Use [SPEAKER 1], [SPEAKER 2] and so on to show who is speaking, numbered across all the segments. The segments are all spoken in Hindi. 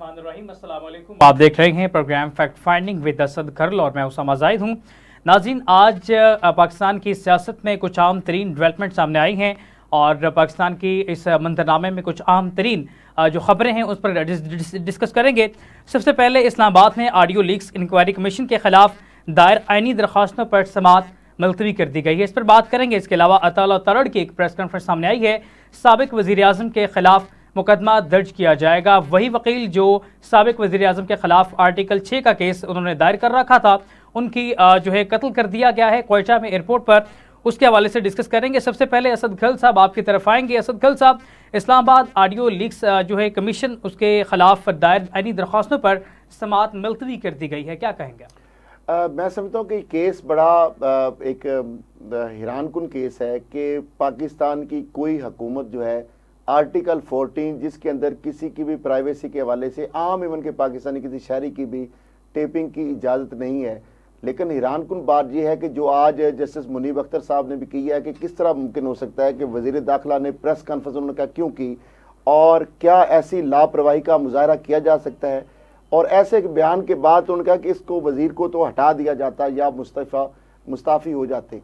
[SPEAKER 1] बिस्मिल्लाहिर्रहमानिर्रहीम। अस्सलाम वालेकुम। आप देख रहे हैं programme fact finding with Asad Kharal और मैं उसामा जाहिद हूँ। नाज़रीन, आज पाकिस्तान की सियासत में कुछ आम तरीन डेवलपमेंट सामने आई हैं और पाकिस्तान की इस मंजरनामे में कुछ आम तरीन जो ख़बरें हैं उस पर डिस्कस करेंगे। सबसे पहले इस्लामाबाद में ऑडियो लीक्स इंक्वायरी कमीशन के खिलाफ दायर आइनी दरख्वास्तों पर समाअत मुलतवी कर दी गई है, इस पर बात करेंगे। इसके अलावा अताउल्लाह तलड़ की एक प्रेस कॉन्फ्रेंस सामने आई है। साबिक वज़ीर आज़म के खिलाफ मुकदमा दर्ज किया जाएगा। वही वकील जो साबिक वज़ीर आज़म के खिलाफ आर्टिकल 6 का केस उन्होंने दायर कर रखा था, उनकी जो है कत्ल कर दिया गया है क्वेटा में एयरपोर्ट पर, उसके हवाले से डिस्कस करेंगे। सबसे पहले असद खल साहब आपकी तरफ आएंगे। असद खल साहब, इस्लामाबाद ऑडियो लीक्स जो है कमीशन उसके खिलाफ दायर आइनी दरख्वास्तों पर समाअत मुलतवी कर दी गई है, क्या कहेंगे?
[SPEAKER 2] मैं समझता हूँ कि केस बड़ा एक हैरानकुन केस है कि पाकिस्तान की कोई हुकूमत जो है आर्टिकल 14 जिसके अंदर किसी की भी प्राइवेसी के हवाले से आम इवन के पाकिस्तानी किसी शहरी की भी टेपिंग की इजाज़त नहीं है। लेकिन हैरानकुन बात यह है कि जो आज जस्टिस मुनीब अख्तर साहब ने भी किया है कि किस तरह मुमकिन हो सकता है कि वज़ीर दाखिला ने प्रेस कॉन्फ्रेंस उन्होंने कहा क्यों की और क्या ऐसी लापरवाही का मुजाहरा किया जा सकता है। और ऐसे एक बयान के बाद उन्होंने कहा कि इसको वज़ीर को तो हटा दिया जाता या मुस्ताफ़ी हो जाते।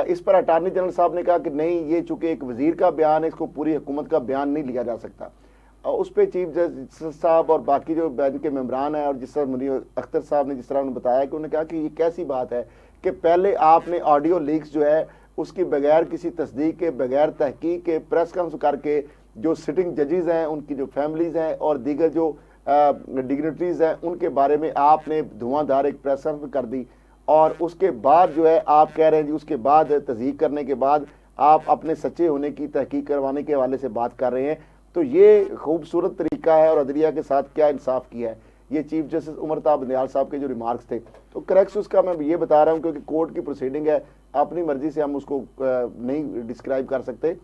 [SPEAKER 2] इस पर अटार्नी जनरल साहब ने कहा कि नहीं, ये चूंकि एक वज़ीर का बयान है, इसको पूरी हुकूमत का बयान नहीं लिया जा सकता। उस पर चीफ जस्टिस साहब और बाकी जो बैंक के मेम्बरान हैं और जिस तरह मुनीब अख्तर साहब ने जिस तरह उन्होंने बताया कि उन्होंने कहा कि ये कैसी बात है कि पहले आपने ऑडियो लीक्स जो है उसकी बगैर किसी तस्दीक के, बगैर तहकीक के, प्रेस कॉन्फ्रेंस करके जो सिटिंग जजेस हैं, उनकी जो फैमिलीज़ हैं और दीगर जो डिग्निटरीज हैं, उनके बारे में आपने धुआंधार एक प्रेस कॉन्फ्रेंस कर दी और उसके बाद जो है आप कह रहे हैं जी उसके बाद तस्दीक करने के बाद आप अपने सच्चे होने की तहकीक करवाने के हवाले से बात कर रहे हैं। तो ये खूबसूरत तरीका है और अदलिया के साथ क्या इंसाफ किया है। ये चीफ जस्टिस उमर ताब बंदियाल साहब के जो रिमार्क्स थे, तो करेक्ट उसका मैं ये बता रहा हूँ क्योंकि कोर्ट की प्रोसीडिंग है, अपनी मर्जी से हम उसको नहीं डिस्क्राइब कर सकते।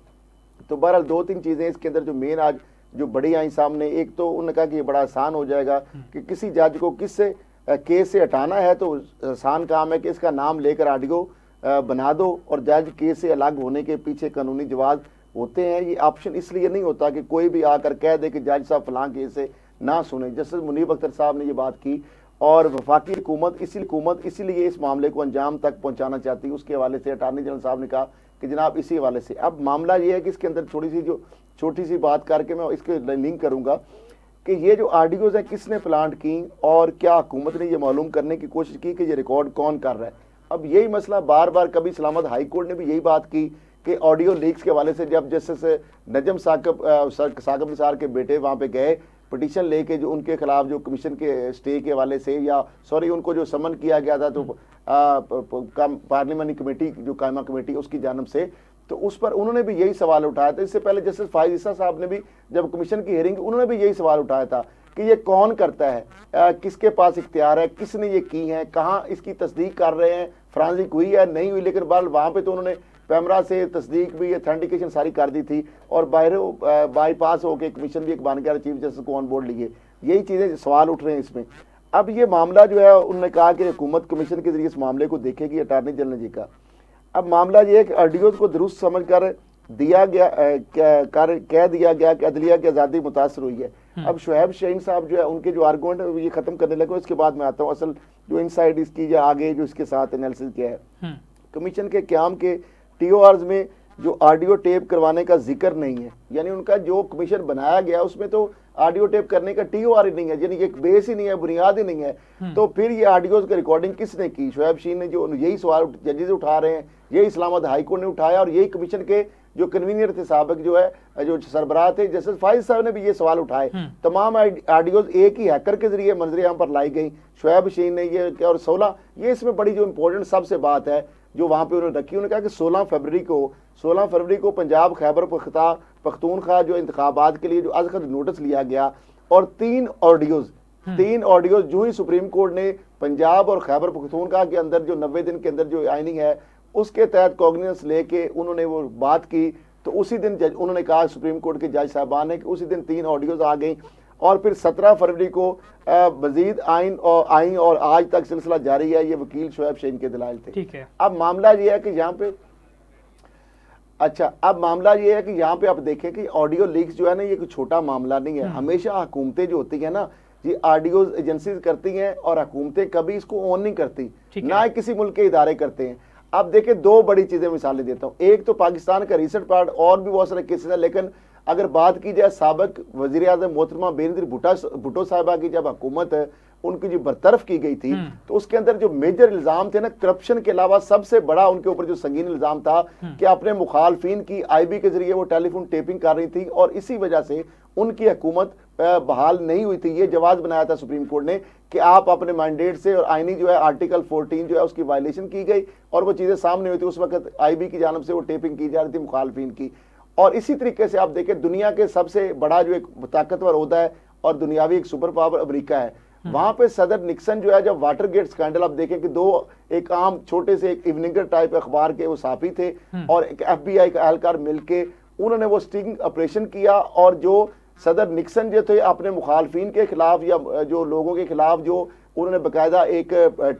[SPEAKER 2] तो बहरहाल दो तीन चीज़ें इसके अंदर जो मेन आज जो बड़ी आई सामने, एक तो उन्होंने कहा कि ये बड़ा आसान हो जाएगा कि किसी जज को किससे केस से हटाना है तो आसान काम है कि इसका नाम लेकर ऑडियो बना दो और जज केस से अलग होने के पीछे कानूनी जवाब होते हैं। ये ऑप्शन इसलिए नहीं होता कि कोई भी आकर कह दे कि जज साहब फलां केस से ना सुने। जस्टिस मुनीब अख्तर साहब ने ये बात की और वफाकी हुकूमत इसीलिए इस मामले को अंजाम तक पहुँचाना चाहती है। उसके हवाले से अटार्नी जनरल साहब ने कहा कि जनाब इसी हवाले से अब मामला ये है कि इसके अंदर छोटी सी बात करके मैं इसके लिंक करूंगा कि ये जो ऑडियोज है किसने प्लांट की और क्या हुकूमत ने ये मालूम करने की कोशिश की कि ये रिकॉर्ड कौन कर रहा है। अब यही मसला बार बार कभी इस्लामाबाद हाई कोर्ट ने भी यही बात की कि ऑडियो लीक्स के हवाले से जब जस्टिस नजम साकिब निसार के बेटे वहाँ पे गए पिटीशन लेके जो उनके खिलाफ जो कमीशन के स्टे के हवाले से या उनको जो समन किया गया था तो पार्लियामेंट्री कमेटी जो कायमा कमेटी उसकी जानब से, तो उस पर उन्होंने भी यही सवाल उठाया था। इससे पहले जस्टिस फाइज ईसा साहब ने भी जब कमीशन की हियरिंग उन्होंने भी यही सवाल उठाया था कि ये कौन करता है, किसके पास इख्तियार है, किसने ये की है, कहाँ इसकी तस्दीक कर रहे हैं, फ्रांसिक हुई है नहीं हुई। लेकिन बाल वहाँ पे तो उन्होंने पैमरा से तस्दीक भी अथेंटिकेशन सारी कर दी थी और बाईपास होकर कमीशन भी एक बन गया, चीफ जस्टिस को ऑन बोर्ड लिए। यही चीज़ें सवाल उठ रहे हैं इसमें। अब ये मामला जो है उन्होंने कहा कि हुकूमत कमीशन के जरिए इस मामले को देखेगी अटार्नी जनरल जी का। अब मामला ये है कि ऑडियोज को दुरुस्त समझ कर दिया गया कह दिया गया कि अदलिया की आज़ादी मुतासर हुई है। अब शुएब शाहीन साहब जो है उनके जो आर्गूमेंट है ये खत्म करने लगे, इसके बाद मैं आता हूँ असल जो इनसाइड इसकी या आगे जो इसके साथ एनालिसिस किया है। कमीशन के क्याम के TORs में जो ऑडियो टेप करवाने का जिक्र नहीं है, यानी उनका जो कमीशन बनाया गया उसमें तो ऑडियो टेप करने का TOR ही नहीं है, यानी एक बेस ही नहीं है, बुनियाद ही नहीं है। तो फिर ये ऑडियोज की रिकॉर्डिंग किसने की? शुएब शाहीन ने, जो यही सवाल जजेस उठा रहे हैं, यही इस्लामाबाद हाई कोर्ट ने उठाया और यही कमीशन के जो कन्वीनियर थे साबिक जो है जो सरबराह थे जस्टिस फाइज साहब ने भी ये सवाल उठाए। तमाम ऑडियोज एक ही हैकर के जरिए मंजर आम पर लाई गई। शुएब शाहीन ने ये क्या और 16 ये इसमें बड़ी जो इंपॉर्टेंट सबसे बात है जो वहाँ पे उन्होंने रखी, उन्होंने कहा कि 16 फरवरी को पंजाब खैबर पख्तूनख्वा जो इंतखाबात के लिए जो आज नोटिस लिया गया और 3 ऑडियोज जो ही सुप्रीम कोर्ट ने पंजाब और खैबर पख्तूनख्वा के अंदर जो 90 दिन के अंदर जो आइनिंग है उसके तहत कॉग्निजेंस लेके उन्होंने वो बात की, तो उसी दिन उन्होंने कहा सुप्रीम कोर्ट के जज साहबान ने कि उसी दिन 3 ऑडियोज आ गई और फिर 17 फरवरी को मजीद आई और आज तक सिलसिला जारी है। ये वकील शुएब शाहीन के दलाइल थे।
[SPEAKER 1] ठीक है।
[SPEAKER 2] अब मामला ये है कि यहाँ पे अच्छा, अब मामला ये है कि यहाँ पे आप देखें कि ऑडियो लीक्स जो है ना, ये कोई छोटा मामला नहीं है। हमेशा हुकूमतें जो होती है ना, ये ऑडियो एजेंसीज करती हैं और हुकूमतें कभी इसको ऑन नहीं करती, ना ही किसी मुल्क के इदारे करते हैं। अब देखें, दो बड़ी चीजें मिसालें देता हूँ। एक तो पाकिस्तान का रिसेंट पार्ट, और भी बहुत सारे केसेस है, लेकिन अगर बात की जाए साबिक वजीर आजम मोहतरमा बेनजीर भुट्टो साहिबा की जब हुकूमत है उनकी जो बरतरफ की गई थी, तो उसके अंदर जो मेजर इल्जाम थे ना, करप्शन के अलावा सबसे बड़ा उनके ऊपर जो संगीन इल्जाम था कि अपने मुखालफिन की आईबी के जरिए वो टेलीफोन टेपिंग कर रही थी, और इसी वजह से उनकी हुकूमत बहाल नहीं हुई थी। ये जवाब बनाया था सुप्रीम कोर्ट ने कि आप अपने मैंडेट से, और आईनी जो है आर्टिकल 14 जो है उसकी वायलेशन की गई, और वो चीजें सामने हुई थी। उस वक्त आईबी की जानब से वो टेपिंग की जा रही थी मुखालफिन की। और इसी तरीके से आप देखें, दुनिया के सबसे बड़ा जो एक ताकतवर होता है और दुनियावी एक सुपर पावर अमेरिका है, वहां पे सदर निक्सन जो है, जब वाटर गेट स्कैंडल, आप देखें कि दो एक आम छोटे से एक इवनिंगर टाइप अखबार के वो साफी थे और एक FBI का एहलकार मिलके उन्होंने वो स्टिंग ऑपरेशन किया, और जो सदर निक्सन जो थे अपने मुखालफिन के खिलाफ या जो लोगों के खिलाफ जो उन्होंने बाकायदा एक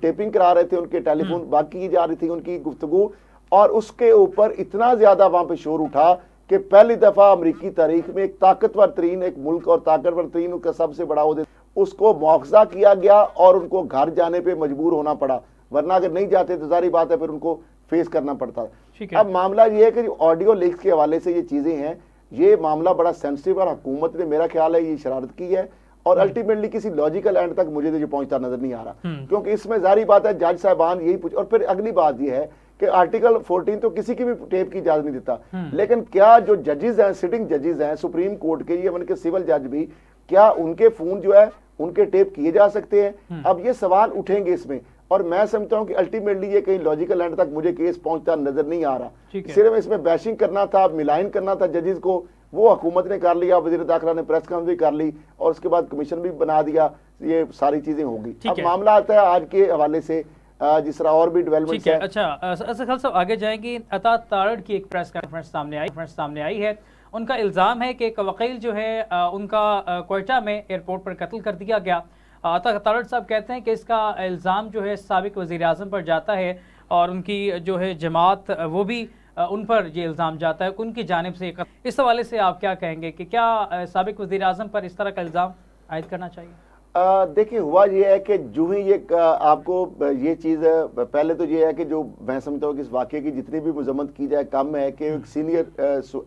[SPEAKER 2] टेपिंग करा रहे थे, उनके टेलीफोन बाकी की जा रही थी उनकी गुफ्तगू, और उसके ऊपर इतना ज्यादा वहां पे शोर उठा कि पहली दफा अमेरिकी तारीख में एक ताकतवर तरीन एक मुल्क और ताकतवर तरीन उनका सबसे बड़ा उहदा, उसको मुआवजा किया गया और उनको घर जाने पे मजबूर होना पड़ा, वरना अगर नहीं जाते तो जारी बात है फिर उनको फेस करना पड़ता। अब मामला ये है कि ऑडियो लीक्स के हवाले से ये चीजें हैं, ये मामला बड़ा सेंसिटिव और हुकूमत ने, मेरा ख्याल है, ये शरारत की है, और अल्टीमेटली किसी लॉजिकल एंड तक मुझे जो पहुंचता नजर नहीं आ रहा, क्योंकि इसमें जारी बात है जज साहबान यही पूछ, और फिर अगली बात यह है कि आर्टिकल 14 तो किसी की भी टेप की इजाजत नहीं देता, लेकिन क्या जो जजेस हैं, सिटिंग जजेस हैं सुप्रीम कोर्ट के, ये उनके सिविल जज भी, क्या उनके फोन जो है उनके टेप किए जा सकते हैं? अब ये सवाल उठेंगे इसमें, और मैं समझता हूं कि अल्टीमेटली ये कहीं लॉजिकल एंड तक मुझे केस पहुंचता नजर नहीं आ रहा। सिर्फ इसमें बैशिंग करना था, मिलाइन करना था जजेस को, वो हुकूमत ने कर लिया, वजीर दाखिला ने प्रेस कॉन्फ्रेंस भी कर ली, और उसके बाद कमीशन भी बना दिया, ये सारी चीजें होगी। अब मामला आता है आज के हवाले से जिस तरह और भी डेवलपमेंट है।
[SPEAKER 1] अच्छा, असद साहब आगे जाएंगे। अता तारड़ की एक प्रेस कॉन्फ्रेंस सामने आई है। उनका इल्ज़ाम है कि एक वकील जो है उनका क्वेटा में एयरपोर्ट पर कत्ल कर दिया गया। अता तारड़ साहब कहते हैं कि इसका इल्ज़ाम जो है साबिक वज़ीर आज़म पर जाता है, और उनकी जो है जमात वो भी उन पर ये इल्ज़ाम जाता है उनकी जानिब से। इस हवाले से आप क्या कहेंगे कि क्या साबिक वज़ीर आज़म पर इस तरह का इल्ज़ाम आयद करना चाहिए?
[SPEAKER 2] देखिए, हुआ ये है कि जो ही ये आपको ये चीज़, पहले तो ये है कि जो मैं समझता हूँ कि इस वाक़े की जितनी भी मजम्मत की जाए कम है, कि एक सीनियर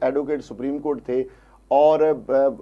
[SPEAKER 2] एडवोकेट सुप्रीम कोर्ट थे, और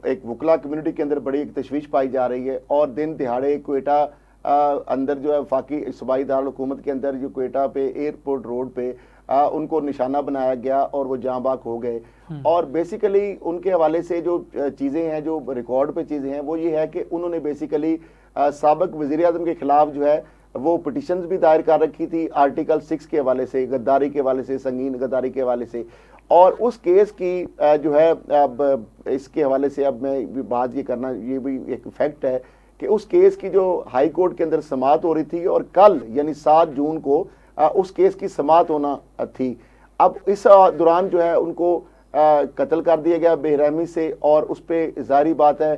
[SPEAKER 2] एक वकला कम्युनिटी के अंदर बड़ी एक तशवीश पाई जा रही है, और दिन दिहाड़े क्वेटा अंदर जो है वफाकी सूबाई दारुल हुकूमत के अंदर जो क्वेटा पे एयरपोर्ट रोड पे उनको निशाना बनाया गया और वो जाँ बाक हो गए। और बेसिकली उनके हवाले से जो चीज़ें हैं, जो रिकॉर्ड पे चीज़ें हैं, वो ये है कि उन्होंने बेसिकली साबिक वज़ीर आज़म के खिलाफ जो है वो पिटिशंस भी दायर कर रखी थी आर्टिकल 6 के हवाले से, गद्दारी के हवाले से, संगीन गद्दारी के हवाले से। और उस केस की जो है, अब इसके हवाले से अब मैं बात ये करना, ये भी एक फैक्ट है कि उस केस की जो हाई कोर्ट के अंदर समाअत हो रही थी, और कल यानी 7 जून को उस केस की समाअत होना थी। अब इस दौरान जो है उनको कत्ल कर दिया गया बेरहमी से, और उस पर जारी बात है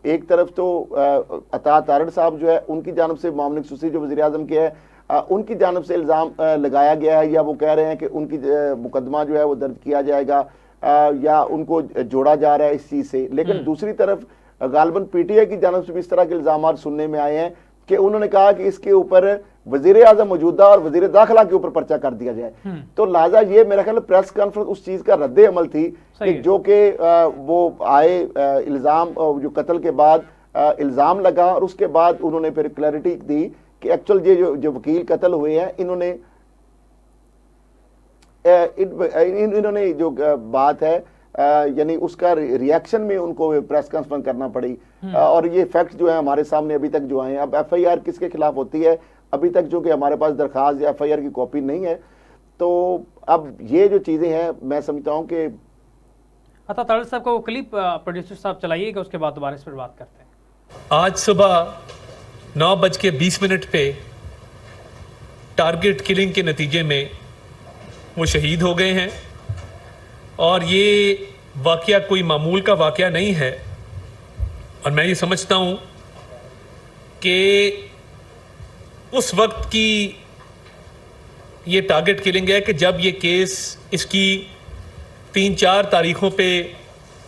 [SPEAKER 2] एक तरफ तो अता तारड़ साहब जो है उनकी जानब से मामले खसूसी जो वज़ीर आज़म के है उनकी जानब से इल्ज़ाम लगाया गया है, या वो कह रहे हैं कि उनकी मुकदमा जो है वो दर्ज किया जाएगा, या उनको जोड़ा जा रहा है इस चीज़ से। लेकिन दूसरी तरफ गालबन PTI की जानब से भी इस तरह के इल्ज़ाम सुनने में आए हैं कि उन्होंने कहा कि इसके ऊपर वज़ीर आज़म मौजूदा और वज़ीर दाखिला के ऊपर पर्चा कर दिया जाए। तो लिहाजा ये मेरा ख्याल प्रेस कॉन्फ्रेंस उस चीज़ का रद्द अमल थी कि जो कि वो आए इल्ज़ाम जो कत्ल के बाद इल्ज़ाम लगा, और उसके बाद उन्होंने फिर क्लैरिटी दी कि एक्चुअल ये जो वकील कत्ल हुए हैं, इन्होंने जो बात है यानी उसका रिएक्शन में उनको प्रेस कॉन्फ्रेंस करना पड़ी। और ये फैक्ट जो है हमारे सामने अभी तक जो आए हैं। अब FIR किसके खिलाफ होती है, अभी तक जो कि हमारे पास दरखास्त या FIR की कॉपी नहीं है। तो अब ये जो चीज़ें हैं, मैं समझता हूँ कि
[SPEAKER 1] अता तारड़ साहब को क्लिप प्रोड्यूसर साहब चलाइएगा, उसके बाद दोबारा इस पर बात करते हैं।
[SPEAKER 3] आज सुबह 9:20 पे टारगेट किलिंग के नतीजे में वो शहीद हो गए हैं, और ये वाक़या कोई मामूल का वाक़या नहीं है। और मैं ये समझता हूँ कि उस वक्त की ये टारगेट किलिंग है कि जब ये केस इसकी 3-4 तारीखों पे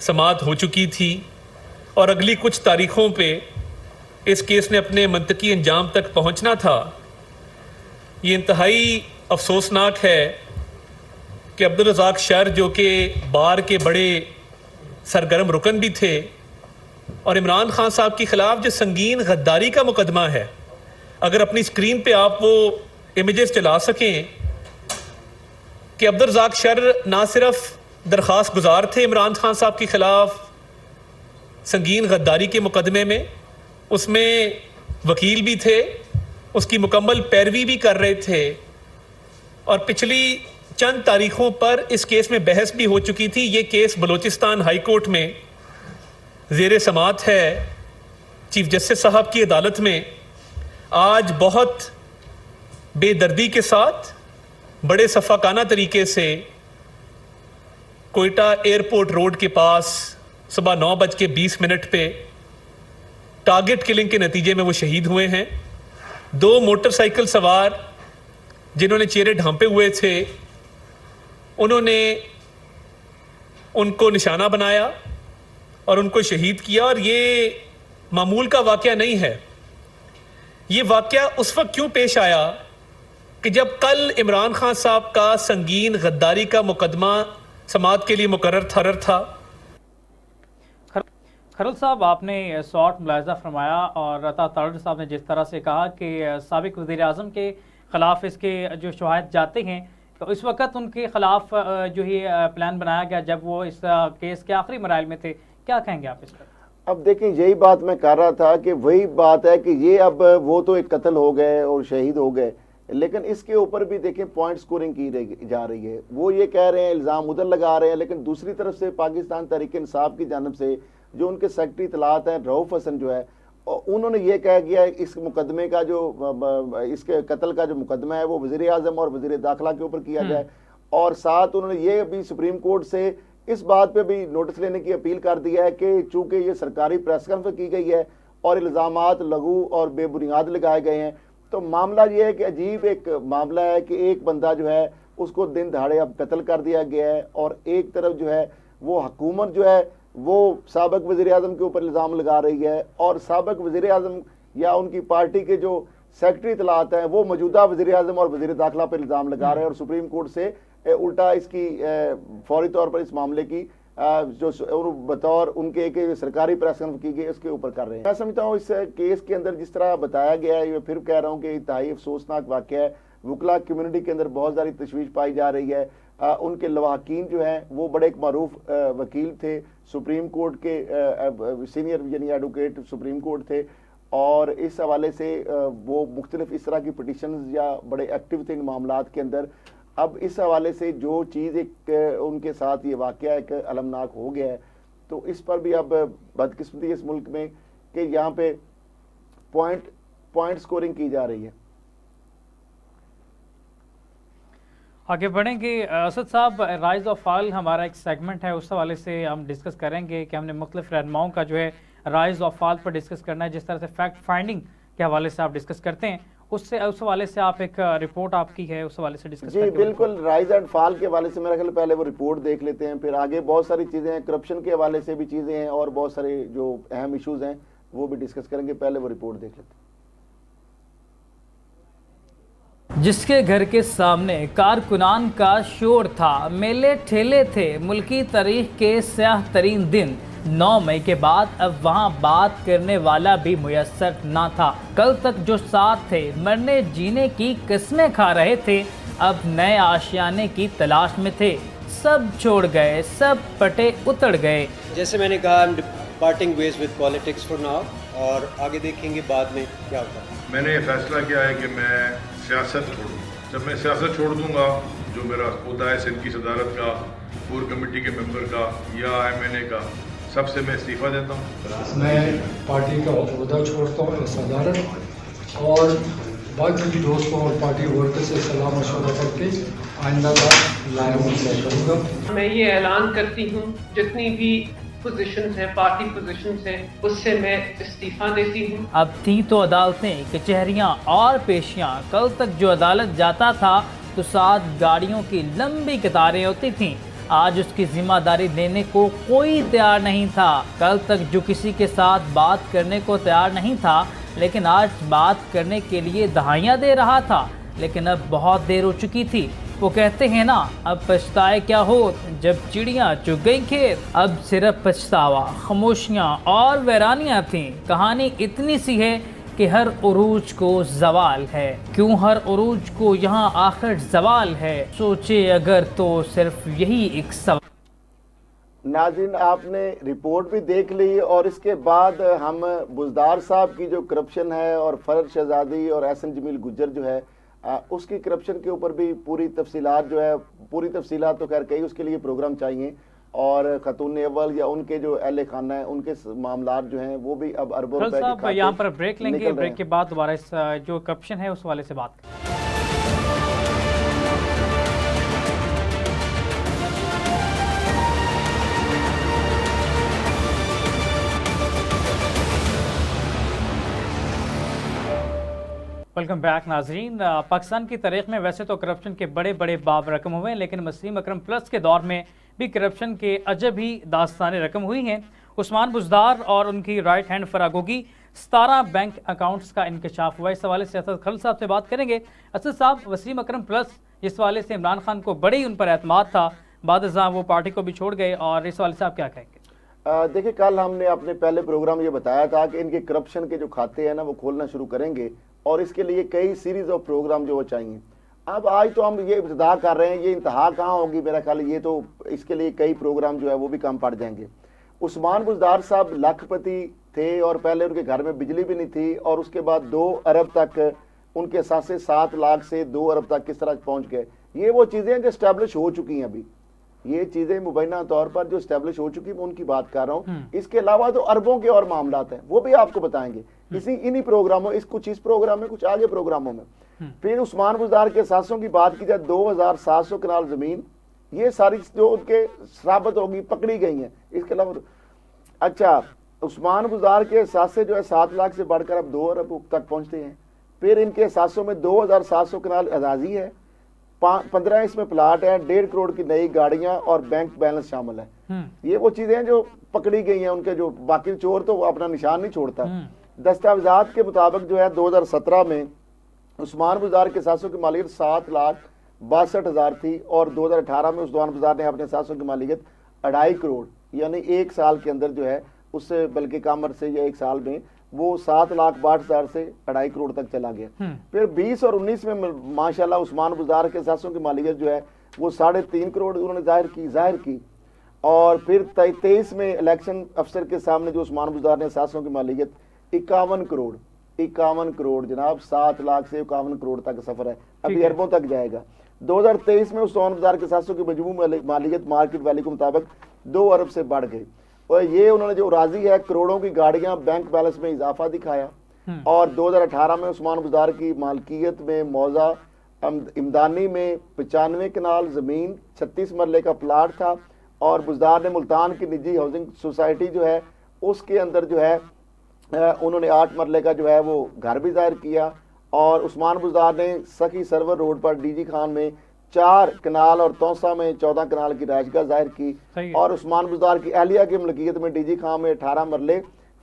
[SPEAKER 3] समाअत हो चुकी थी और अगली कुछ तारीखों पे इस केस ने अपने मंतकी अंजाम तक पहुंचना था। ये इंतहाई अफसोसनाक है कि अब्दुल रज़ाक शर, जो कि बार के बड़े सरगर्म रुकन भी थे, और इमरान खान साहब के खिलाफ जो संगीन गद्दारी का मुकदमा है, अगर अपनी स्क्रीन पे आप वो इमेजेस चला सकें कि अब्दुल रज़ाक शर ना सिर्फ दरख्वास्त गुजार थे इमरान खान साहब के खिलाफ संगीन गद्दारी के मुकदमे में, उसमें वकील भी थे, उसकी मुकम्मल पैरवी भी कर रहे थे, और पिछली चंद तारीखों पर इस केस में बहस भी हो चुकी थी। ये केस बलूचिस्तान हाई कोर्ट में ज़ेर समाअत है चीफ जस्टिस साहब की अदालत में। आज बहुत बेदर्दी के साथ बड़े सफ़ाकाना तरीके से कोयटा एयरपोर्ट रोड के पास सुबह 9:20 पे टारगेट किलिंग के नतीजे में वो शहीद हुए हैं। 2 मोटरसाइकिल सवार जिन्होंने चेहरे ढांपे हुए थे, उन्होंने उनको निशाना बनाया और उनको शहीद किया। और ये मामूल का वाक़या नहीं है। ये वाक़या उस वक्त क्यों पेश आया कि जब कल इमरान खान साहब का संगीन गद्दारी का मुकदमा समाअत के लिए मुकर्रर था।
[SPEAKER 1] खरल साहब, आपने शॉर्ट मुलाहिज़ा फरमाया और अता तलड़ साहब ने जिस तरह से कहा कि साबिक वज़ीर आज़म के ख़िलाफ़ इसके जो शवाहिद जाते हैं, तो इस वक्त उनके ख़िलाफ़ जो ही प्लान बनाया गया जब वो इस केस के आखिरी मराइल में थे, क्या कहेंगे आप इस पर?
[SPEAKER 2] अब देखिए, यही बात मैं कर रहा था कि वही बात है कि ये अब वो तो एक कत्ल हो गए और शहीद हो गए, लेकिन इसके ऊपर भी देखें पॉइंट स्कोरिंग की जा रही है। वो ये कह रहे हैं, इल्ज़ाम उधर लगा रहे हैं, लेकिन दूसरी तरफ से पाकिस्तान तहरीक इंसाफ की जानिब से जो उनके सेक्रेटरी इत्तलात हैं रऊफ हसन जो है, उन्होंने ये कह गया इस मुकदमे का जो इसके कत्ल का जो मुकदमा है वो वज़ीर आज़म और वज़ीर दाखिला के ऊपर किया जाए। और साथ उन्होंने ये भी सुप्रीम कोर्ट से इस बात पे भी नोटिस लेने की अपील कर दिया है कि चूंकि ये सरकारी प्रेस कॉन्फ्रेंस की गई है और इल्ज़ामात लघु और बेबुनियाद लगाए गए हैं, तो मामला ये है कि अजीब एक मामला है कि एक बंदा जो है उसको दिन दहाड़े अब कत्ल कर दिया गया है, और एक तरफ जो है वो हुकूमत जो है वो साबिक वज़ीर आज़म के ऊपर इल्ज़ाम लगा रही है, और साबिक वज़ीर आज़म या उनकी पार्टी के जो सेक्रेटरी इत्तलात हैं वो मौजूदा वज़ीर आज़म और वज़ीर दाखिला पर इल्ज़ाम लगा रहे हैं, और सुप्रीम कोर्ट से उल्टा इसकी फौरी तौर पर इस मामले की जो बतौर उनके एक सरकारी प्रेस कॉन्फ्रेंस की गई उसके ऊपर कर रहे हैं। मैं समझता हूँ इस केस के अंदर जिस तरह बताया गया है, ये फिर कह रहा हूँ कि इंतहाई अफसोसनाक वाक़या है। वकला कम्युनिटी के अंदर बहुत सारी तशवीश पाई जा रही है। उनके लवाहकीन जो हैं वो बड़े एक मरूफ वकील थे, सुप्रीम कोर्ट के सीनियर यानी एडवोकेट सुप्रीम कोर्ट थे, और इस हवाले से वो मुख्तलिफ इस तरह की पिटिशंस या बड़े एक्टिव थे इन मामलात के अंदर। अब इस हवाले से जो चीज़ एक उनके साथ ये वाक़या एक अलमनाक हो गया है, तो इस पर भी अब बदकिस्मती इस मुल्क में कि यहाँ पे पॉइंट स्कोरिंग की जा रही है।
[SPEAKER 1] आगे बढ़ेंगे। असद साहब, राइज ऑफ फॉल हमारा एक सेगमेंट है, उस हवाले से हम डिस्कस करेंगे कि हमने मुख्तलिफ रहनुमाओं का जो है राइज ऑफ फॉल पर डिस्कस करना है। जिस तरह से फैक्ट फाइंडिंग के हवाले से आप डिस्कस करते हैं, उस हवाले से आप एक रिपोर्ट आपकी है, उस हवाले से डिस्कस
[SPEAKER 2] जी बिल्कुल। राइज एंड फॉल के हवाले से मेरा ख्याल पहले वो रिपोर्ट देख लेते हैं, फिर आगे बहुत सारी चीज़ें हैं, करप्शन के हवाले से भी चीज़ें हैं और बहुत सारे जो अहम इशूज़ हैं वो भी डिस्कस करेंगे। पहले वो रिपोर्ट देख लेते हैं।
[SPEAKER 1] जिसके घर के सामने कारकुनान का शोर था, मेले ठेले थे, मुल्की तारीख के स्याह तरीन दिन, 9 मई के बाद अब वहाँ बात करने वाला भी मुयस्सर ना था। कल तक जो साथ थे, मरने जीने की किस्में खा रहे थे, अब नए आशियाने की तलाश में थे। सब छोड़ गए, सब पटे उतड़ गए।
[SPEAKER 4] जैसे मैंने कहा, parting ways with politics for now, और आगे देखेंगे बाद में क्या होता है।
[SPEAKER 5] मैंने ये फैसला किया है कि मैं सियासत छोड़ूँ। जब मैं सियासत छोड़ दूंगा, जो मेरा ओहदा है सिंध की सदारत का, कोर कमेटी के मेंबर का या MNA का, सबसे मैं इस्तीफ़ा देता हूँ।
[SPEAKER 6] मैं पार्टी का ओहदा छोड़ता हूँ, सदारत, और बाकी दोस्तों और पार्टी वर्कर से सलाह मशवरा करके आइंदा का लाइम तय करूँगा।
[SPEAKER 7] मैं ये ऐलान करती हूँ, जितनी भी पोजीशंस हैं, पार्टी पोजीशंस हैं, उससे मैं इस्तीफा देती हूँ।
[SPEAKER 1] अब थी तो अदालतें, कचहरियाँ और पेशियाँ। कल तक जो अदालत जाता था तो साथ गाड़ियों की लंबी कतारें होती थीं। आज उसकी जिम्मेदारी लेने को कोई तैयार नहीं था। कल तक जो किसी के साथ बात करने को तैयार नहीं था, लेकिन आज बात करने के लिए दहाइयाँ दे रहा था, लेकिन अब बहुत देर हो चुकी थी। वो कहते हैं ना, अब पछताए क्या हो जब चिड़ियाँ चुग गई खेत। अब सिर्फ पछतावा, खामोशियाँ और वैरानियाँ थीं। कहानी इतनी सी है कि हर उरूज को जवाल है। क्यों हर उरूज को यहाँ आखिर जवाल है? सोचे अगर तो सिर्फ यही एक सवाल।
[SPEAKER 2] नाज़रीन, आपने रिपोर्ट भी देख ली और इसके बाद हम बुज़दार साहब की जो करप्शन है और फरद शहजादी और एहसन जमील गुज्जर जो है उसकी करप्शन के ऊपर भी पूरी तफसीलात जो है, पूरी तफसीलात तो खैर कई, उसके लिए प्रोग्राम चाहिए। और खतून अव्वल या उनके जो अहले खाना है उनके मामलात जो हैं वो भी अब अरबों रुपए के खाते
[SPEAKER 1] यहाँ पर ब्रेक लेंगे,
[SPEAKER 2] निकल रहे
[SPEAKER 1] ब्रेक
[SPEAKER 2] हैं।
[SPEAKER 1] के बाद दोबारा इस जो करप्शन है उस वाले से बात करेंगे। वेलकम बैक नाजरीन। पाकिस्तान की तारीख में वैसे तो करप्शन के बड़े बड़े बाब रकम हुए हैं, लेकिन वसीम अकरम प्लस के दौर में भी करप्शन के अजब ही दास्तानें रकम हुई हैं। उस्मान बुज़दार और उनकी राइट हैंड फरागोगी 17 बैंक अकाउंट्स का इंकशाफ हुआ। इस हवाले से असद खलील साहब से बात करेंगे। असद साहब, वसीम अकरम प्लस जिस हवाले से इमरान खान को बड़ी उन पर एतमाद था, बाद वो पार्टी को भी छोड़ गए, और इस हवाले से आप क्या कहेंगे?
[SPEAKER 2] देखिए, कल हमने अपने पहले प्रोग्राम ये बताया था कि इनके करप्शन के जो खाते हैं ना वो खोलना शुरू करेंगे, और इसके लिए कई सीरीज ऑफ प्रोग्राम जो वो चाहिए। अब आज तो हम ये इब्तिदा कर रहे हैं, ये इंतहा कहाँ होगी? मेरा ख्याल ये तो इसके लिए कई प्रोग्राम जो है वो भी कम पड़ जाएंगे। उस्मान बुज़दार साहब लाखपति थे और पहले उनके घर में बिजली भी नहीं थी, और उसके बाद 2 अरब तक उनके साथ 7 लाख से 2 अरब तक किस तरह पहुंच गए। ये वो चीज़ें जो स्टैब्लिश हो चुकी हैं, अभी ये चीज़ें मुबैना तौर पर जो स्टैब्लिश हो चुकी है, मैं उनकी बात कर रहा हूँ। इसके अलावा तो अरबों के और मामलात हैं, वो भी आपको बताएंगे इन्हीं प्रोग्रामों, कुछ इस प्रोग्राम में, कुछ आगे प्रोग्रामों में। फिर उस्मान बुज़दार के सासों की बात की जाए, 2700 कनाल जमीन, ये सारी जो उनके साबित होगी, पकड़ी गई हैं। इसके अलावा अच्छा, उस्मान बुज़दार के सासे जो है 7 लाख से बढ़कर अब 2 अरब तक पहुंचते हैं। फिर इनके सासों में 2700 कनाल एजाजी है, 15 इसमें प्लाट है, 1.5 करोड़ की नई गाड़ियां और बैंक बैलेंस शामिल है। ये वो चीजें जो पकड़ी गई हैं उनके, जो बाकी चोर तो अपना निशान नहीं छोड़ता। दस्तावेजात के मुताबिक जो है 2017 में उस्मान बुज़दार के सासों की मालियत 7,62,000 थी, और 2018 में उस्मान बुज़दार ने अपने सासों की मालियत 2.5 करोड़, यानी 1 साल के अंदर जो है उससे बल्कि कम से या 1 साल में वो 7,62,000 से 2.5 करोड़ तक चला गया। फिर 20 और 19 में माशाल्लाह उस्मान बुज़दार के सासों की मालियत जो है वो 3.5 करोड़ उन्होंने जाहिर की। और फिर 23 में इलेक्शन अफसर के सामने जो उस्मान बुज़दार ने सासों की मालियत 51 करोड़ जनाब, 7 लाख से 51 करोड़ तक सफर है, अभी अरबों तक जाएगा। 2023 में उस्मान बुज़दार के सासों की मजमू मालियत मार्केट वैल्यू के मुताबिक 2 अरब से बढ़ गई। और ये उन्होंने जो राजी है, करोड़ों की गाड़ियां, बैंक बैलेंस में इजाफा दिखाया। और 2018 में उस्मान बुज़दार की मालकियत में मौजा इमदानी में 95 कनाल जमीन, 36 मरले का प्लाट था, और बुज़दार ने मुल्तान की निजी हाउसिंग सोसाइटी जो है उसके अंदर जो है उन्होंने 8 मरले का जो है वो घर भी जाहिर किया। और उस्मान बुज़दार ने सखी सरवर रोड पर डीजी खान में 4 कनाल और तौसा में 14 कनाल की राजगाह जाहिर की। और उस्मान बुज़दार की अहलिया की मलकियत में डीजी खान में 18 मरले,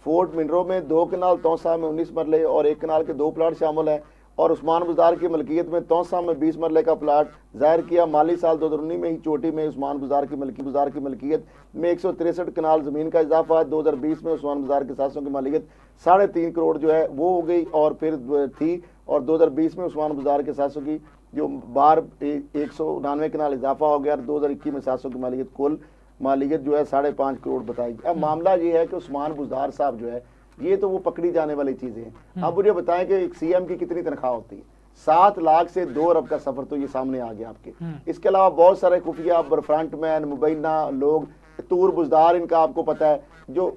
[SPEAKER 2] फोर्ट मिनरो में 2 कनाल, तौसा में 19 मरले और 1 कनाल के 2 प्लाट शामिल हैं। और उस्मान बुज़दार की मलकियत में तौसा में 20 मरले का प्लाट जाहिर किया। माली साल 2019 में ही चोटी में उस्मान बुज़दार की मलकियत में 163 कनाल ज़मीन का इजाफा। 2020 में उस्मान बुज़दार के सासों की मालियत 3.5 करोड़ जो है वो हो गई और फिर थी। और 2020 में उस्मान बुज़दार के सासों की जो बार 199 कनाल इजाफा हो गया। 2021 में सासों की मालियत कुल मालियत जो है 5.5 करोड़ बताई। अब मामला ये है कि उस्मान बुज़दार साहब जो है ये तो वो पकड़ी जाने वाली चीजें हैं। अब मुझे बताएं कि एक सीएम की कितनी तनख्वाह होती है? 7 लाख से 2 अरब का सफर तो ये सामने आ गया आपके। इसके अलावा बहुत सारे खुफिया फ्रंटमैन, मुबैना लोग, तूर बुज़दार इनका आपको पता है, जो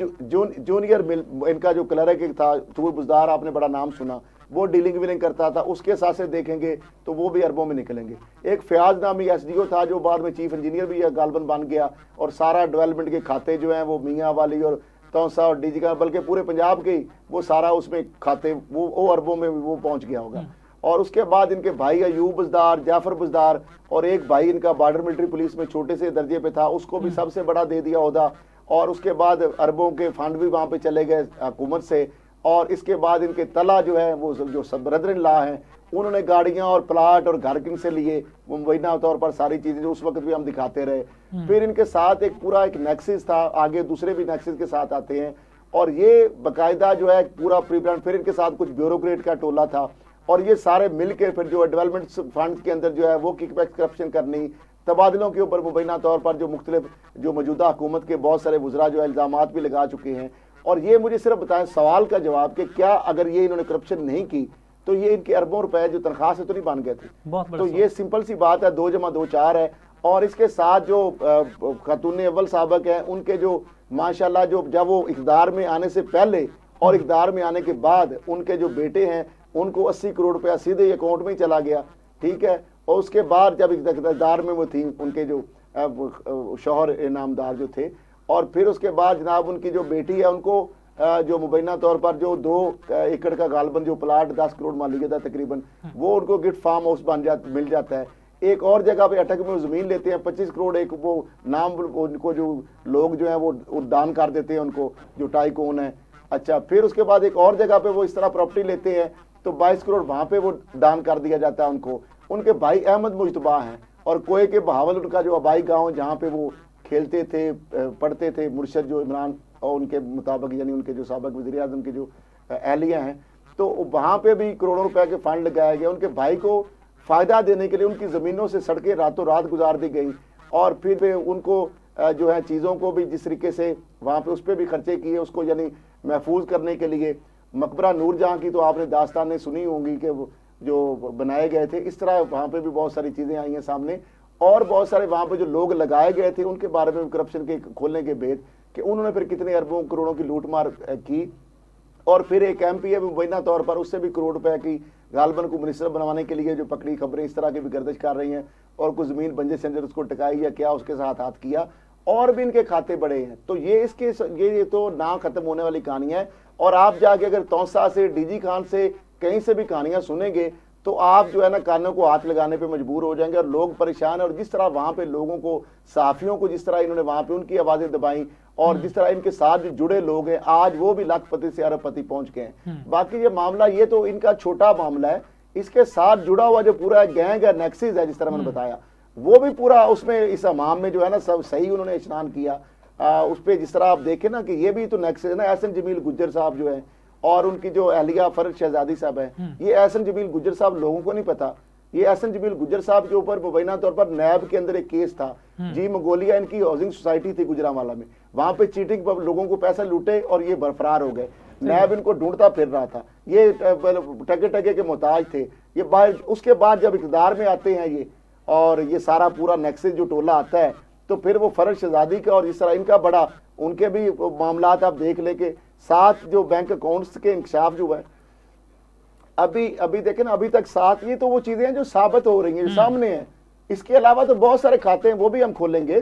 [SPEAKER 2] जूनियर इनका जो क्लर्क था तूर बुज़दार, आपने बड़ा नाम सुना, वो डीलिंग भी नहीं करता था। उसके साथ से देखेंगे तो वो भी अरबों में निकलेंगे। एक फयाज नामी एसडीओ था जो बाद में चीफ इंजीनियर भी गालबन बन गया, और सारा डेवलपमेंट के खाते जो हैं वो मियाँ वाली और तौसा और डीजी का, बल्कि पूरे पंजाब के वो सारा उसमें खाते वो अरबों में वो पहुंच गया होगा। और उसके बाद इनके भाई अयूब बुजदार, जाफर बुजदार और एक भाई इनका बॉर्डर मिलिट्री पुलिस में छोटे से दर्जे पे था, उसको भी सबसे बड़ा दे दिया ओहदा। और उसके बाद अरबों के फंड भी वहाँ पे चले गए हुकूमत से। और इसके बाद इनके तला जो है वो जो सब ब्रदर इन लॉ हैं, उन्होंने गाड़ियाँ और प्लाट और घर किन से लिए, मुबैना तौर पर सारी चीज़ें जो उस वक्त भी हम दिखाते रहे। फिर इनके साथ एक पूरा एक नेक्सिस था, आगे दूसरे भी नेक्सिस के साथ आते हैं और ये बाकायदा जो है पूरा प्री प्लान। फिर इनके साथ कुछ ब्यूरोक्रेट का टोला था और ये सारे मिल के फिर जो डेवलपमेंट फंड के अंदर जो है वो किकबैक करप्शन करनी, तबादलों के ऊपर मुबैना तौर पर जो मुख्तलिफ जो मौजूदा हुकूमत के बहुत सारे वज़रा जो है इल्ज़ामात भी लगा चुके हैं। और ये मुझे सिर्फ बताएं सवाल का जवाब कि क्या अगर ये इन्होंने करप्शन नहीं की तो ये इनके अरबों रुपए जो तनख्वाह से तो नहीं बन गए थे। तो ये सिंपल सी बात है, 2 + 2 4 है। और इसके साथ जो खातून अव्वल साबक हैं उनके जो माशाल्लाह जो जब वो इक़्तिदार में आने से पहले और इक़्तिदार में आने के बाद उनके जो बेटे हैं उनको 80 करोड़ रुपया सीधे अकाउंट में ही चला गया, ठीक है। और उसके बाद जब इक़्तिदार में वो थी उनके जो शौहर इनामदार जो थे, और फिर उसके बाद जनाब उनकी जो बेटी है उनको जो मुबैना तौर पर जो 2 एकड़ का गालबन जो प्लाट 10 करोड़ मालिक था तकरीबन, वो उनको गिफ्ट फार्म हाउस मिल जाता है। एक और जगह पे अटक में ज़मीन लेते हैं 25 करोड़, एक वो नाम उनको जो लोग जो हैं वो दान कर देते हैं उनको, जो टाइकून है। अच्छा, फिर उसके बाद एक और जगह पे वो इस तरह प्रॉपर्टी लेते हैं तो 22 करोड़ वहाँ पे वो दान कर दिया जाता है उनको। उनके भाई अहमद मुजतबा हैं और कोए के बहावल उनका जो आबाई गाँव जहाँ पे वो खेलते थे पढ़ते थे, मुर्शद जो इमरान और उनके मुताबिक यानी उनके जो साबिक वज़ीर आज़म की जो एहलिया हैं, तो वहाँ पे भी करोड़ों रुपए के फंड लगाए गए। उनके भाई को फ़ायदा देने के लिए उनकी ज़मीनों से सड़कें रातों रात गुजार दी गई और फिर उनको जो है चीज़ों को भी जिस तरीके से वहाँ पे उस पर भी खर्चे किए उसको यानी महफूज करने के लिए। मकबरा नूरजहाँ की तो आपने दास्तानें सुनी होंगी कि जो बनाए गए थे, इस तरह वहाँ पे भी बहुत सारी चीज़ें आई हैं सामने। और बहुत सारे वहाँ पे जो लोग लगाए गए थे उनके बारे में करप्शन के खोलने के भेद कि उन्होंने फिर कितने अरबों करोड़ों की लूट मार की। और फिर एक MP है मुबैना तौर पर उससे भी करोड़ रुपए की गालबन को मिनिस्टर बनवाने के लिए जो पकड़ी खबरें इस तरह की भी गर्दिश कर रही हैं और कुछ ज़मीन बंजे संजर उसको टकाई या क्या उसके साथ हाथ किया, और भी इनके खाते बड़े हैं। तो ये तो ना ख़त्म होने वाली कहानी है। और आप जाके अगर तौसा से DG खान से कहीं से भी कहानियाँ सुनेंगे तो आप जो है ना कानों को हाथ लगाने पे मजबूर हो जाएंगे और लोग परेशान है। और जिस तरह वहाँ पे लोगों को, सहाफ़ियों को जिस तरह इन्होंने वहाँ पे उनकी आवाज़ें दबाई और जिस तरह इनके साथ जो जुड़े लोग हैं आज वो भी लाखपति से अरबपति पहुँच गए हैं। बाकी ये मामला ये तो इनका छोटा मामला है, इसके साथ जुड़ा हुआ जो पूरा गैंग है, नेक्सिस है, जिस तरह मैंने बताया, वो भी पूरा उसमें इस अमाम में जो है ना सब सही उन्होंने इस्नान किया। उस पर जिस तरह आप देखें ना कि ये भी तो नेक्सिस है ना। एहसन जमील गुज्जर साहब जो है और उनकी जो अहलिया फरज शहजादी साहब है, ये एहसन जमील गुज्जर साहब लोगों को नहीं पता। ये एहसन जमील गुज्जर साहब के ऊपर मुबैना तौर पर नैब के अंदर एक केस था। जी मंगोलिया इनकी हाउसिंग सोसाइटी थी गुजरांवाला में, वहां पे चीटिंग पर लोगों को पैसा लूटे और ये बरफरार हो गए। नैब इनको ढूंढता फिर रहा था, ये टके टके के मोहताज थे ये बाहर। उसके बाद जब इक़्तिदार में आते हैं ये और ये सारा पूरा नेक्सिस जो टोला आता है तो फिर वो फरज शहजादी का और इस तरह इनका बड़ा उनके भी मामला आप देख ले के साथ जो बैंक अकाउंट्स के इंकशाफ जो है अभी देखें ना, अभी तक साथ ये तो वो चीजें हैं जो साबित हो रही हैं, सामने हैं। इसके अलावा तो बहुत सारे खाते हैं वो भी हम खोलेंगे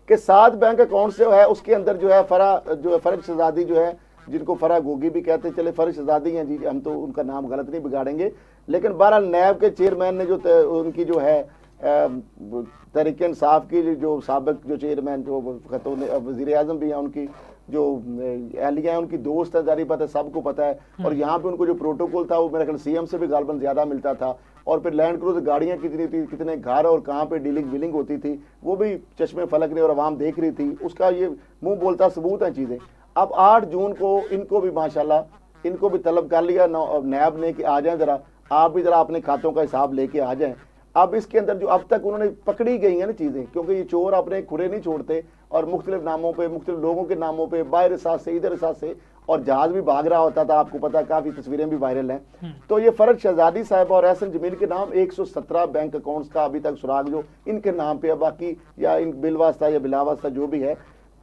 [SPEAKER 2] कि 7 बैंक अकाउंट जो है उसके अंदर जो है फरज शहजादी जो है, जिनको फरा गोगी भी कहते हैं, चले फरज शहजादी हैं जी, हम तो उनका नाम गलत नहीं बिगाड़ेंगे। लेकिन बहरहाल नैब के चेयरमैन ने जो उनकी जो है तहरीक इंसाफ की जो साबिक जो चेयरमैन जो वज़ीर आज़म भी हैं, उनकी जो एहलिया हैं उनकी दोस्त है, जारी बात है सबको पता है। और यहाँ पे उनको जो प्रोटोकॉल था वो मेरे ख्याल CM से भी गालबन ज़्यादा मिलता था। और फिर लैंड क्रूज़र गाड़ियाँ कितनी थी, कितने घर और कहाँ पे डीलिंग विलिंग होती थी, वो भी चश्मे फलक ने और आवाम देख रही थी। उसका ये मुँह बोलता सबूत है चीज़ें। अब 8 जून को इनको भी माशाल्लाह इनको भी तलब कर लिया नैब ने कि आ जाएं ज़रा, आप भी ज़रा अपने खातों का हिसाब लेके आ जाएं। अब इसके अंदर जो अब तक उन्होंने पकड़ी गई हैं ना चीज़ें, क्योंकि ये चोर अपने खुरे नहीं छोड़ते और मुख्तलिफ नामों पे, मुख्तलिफ लोगों के नामों पे, बाहर साथ से इधर साथ से, और जहाज भी भाग रहा होता था, आपको पता, काफ़ी तस्वीरें भी वायरल हैं। तो ये फरज शहजादी साहब और एहसन जमील के नाम 117 बैंक अकाउंट्स का अभी तक सुराग जो इनके नाम पे है, बाकी या इन बिलवास्ता या बिलावास्ता जो भी है।